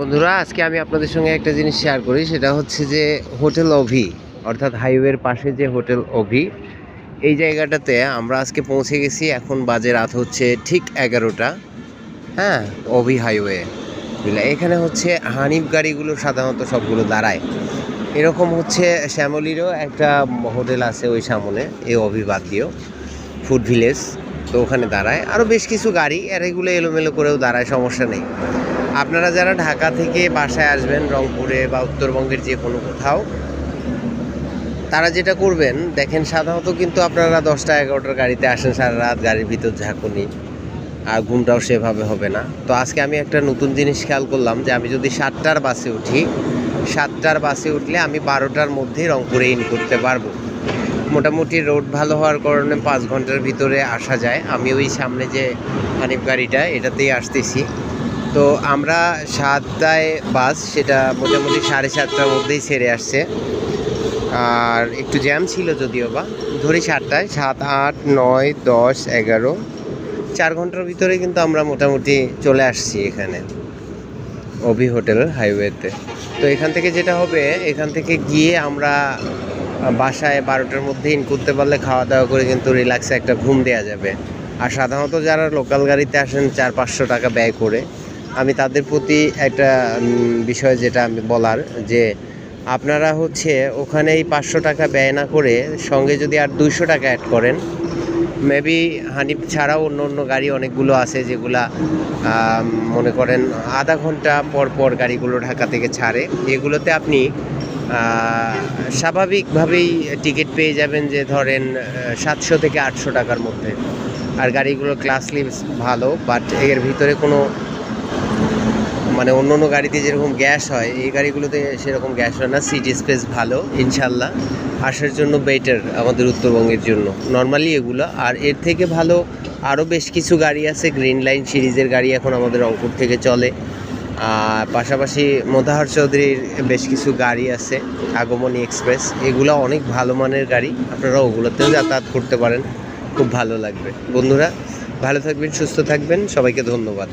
বন্ধুরা, আজকে আমি আপনাদের সঙ্গে একটা জিনিস শেয়ার করি, সেটা হচ্ছে যে হোটেল অভি, অর্থাৎ হাইওয়ের পাশে যে হোটেল অভি, এই জায়গাটাতে আমরা আজকে পৌঁছে গেছি। এখন বাজে রাত হচ্ছে ঠিক 11টা। হ্যাঁ, অভি হাইওয়ে এখানে হচ্ছে হানিফ গাড়িগুলো সাধারণত সবগুলো দাঁড়ায়। এরকম হচ্ছে শ্যামলীরও একটা হোটেল আছে ওই সামনে, এই অভি বাদ দিয়েও ফুড ভিলেজ, তো ওখানে দাঁড়ায় আরও বেশ কিছু গাড়ি, আর এগুলো এলোমেলো করেও দাঁড়ায়, সমস্যা নেই। আপনারা যারা ঢাকা থেকে বাসায় আসবেন রংপুরে বা উত্তরবঙ্গের যে কোনো কোথাও, তারা যেটা করবেন দেখেন, সাধারণত কিন্তু আপনারা 10টা-11টার গাড়িতে আসেন, সারা রাত গাড়ির ভিতর ঝাঁকুনি, আর ঘুমটাও সেভাবে হবে না। তো আজকে আমি একটা নতুন জিনিস খেয়াল করলাম যে আমি যদি 7টার বাসে উঠি, 7টার বাসে উঠলে আমি 12টার মধ্যেই রংপুরে ইন করতে পারবো। মোটামুটি রোড ভালো হওয়ার কারণে 5 ঘন্টার ভিতরে আসা যায়। আমি ওই সামনে যে হানিফ গাড়িটা, এটাতেই আসতেছি। তো আমরা 7টায় বাস, সেটা মোটামুটি 7:30টার মধ্যেই ছেড়ে আসছে। আর একটু জ্যাম ছিল যদিও বা, ধরি 7টায়, 7, 8, 9, 10, 11, 4 ঘন্টার ভিতরে কিন্তু আমরা মোটামুটি চলে আসছি এখানে অভি হোটেল হাইওয়েতে। তো এখান থেকে যেটা হবে, এখান থেকে গিয়ে আমরা বাসায় 12টার মধ্যে ইন করতে পারলে খাওয়া দাওয়া করে কিন্তু রিল্যাক্সে একটা ঘুম দেওয়া যাবে। আর সাধারণত যারা লোকাল গাড়িতে আসেন 400-500 টাকা ব্যয় করে, আমি তাদের প্রতি একটা বিষয় যেটা আমি বলার, যে আপনারা হচ্ছে ওখানে এই 500 টাকা ব্যয় না করে সঙ্গে যদি আর 200 টাকা অ্যাড করেন, মেবি হানিফ ছাড়াও অন্য অন্য গাড়ি অনেকগুলো আছে যেগুলা মনে করেন আধা ঘন্টা পর পর গাড়িগুলো ঢাকা থেকে ছাড়ে। এগুলোতে আপনি স্বাভাবিকভাবেই টিকিট পেয়ে যাবেন, যে ধরেন 700 থেকে 800 টাকার মধ্যে। আর গাড়িগুলোর ক্লাসলি ভালো, বাট এর ভিতরে কোনো মানে অন্য অন্য গাড়িতে যেরকম গ্যাস হয়, এই গাড়িগুলোতে সেরকম গ্যাস হয় না। সিট স্পেস ভালো, ইনশাল্লাহ আসার জন্য বেটার আমাদের উত্তরবঙ্গের জন্য নর্মালি এগুলো। আর এর থেকে ভালো আরও বেশ কিছু গাড়ি আছে, গ্রিন লাইন সিরিজের গাড়ি এখন আমাদের রংপুর থেকে চলে। আর পাশাপাশি মোতাহার চৌধুরীর বেশ কিছু গাড়ি আছে, আগমনী এক্সপ্রেস, এগুলো অনেক ভালো মানের গাড়ি, আপনারা ওগুলোতেও যাতায়াত করতে পারেন, খুব ভালো লাগবে। বন্ধুরা, ভালো থাকবেন, সুস্থ থাকবেন, সবাইকে ধন্যবাদ।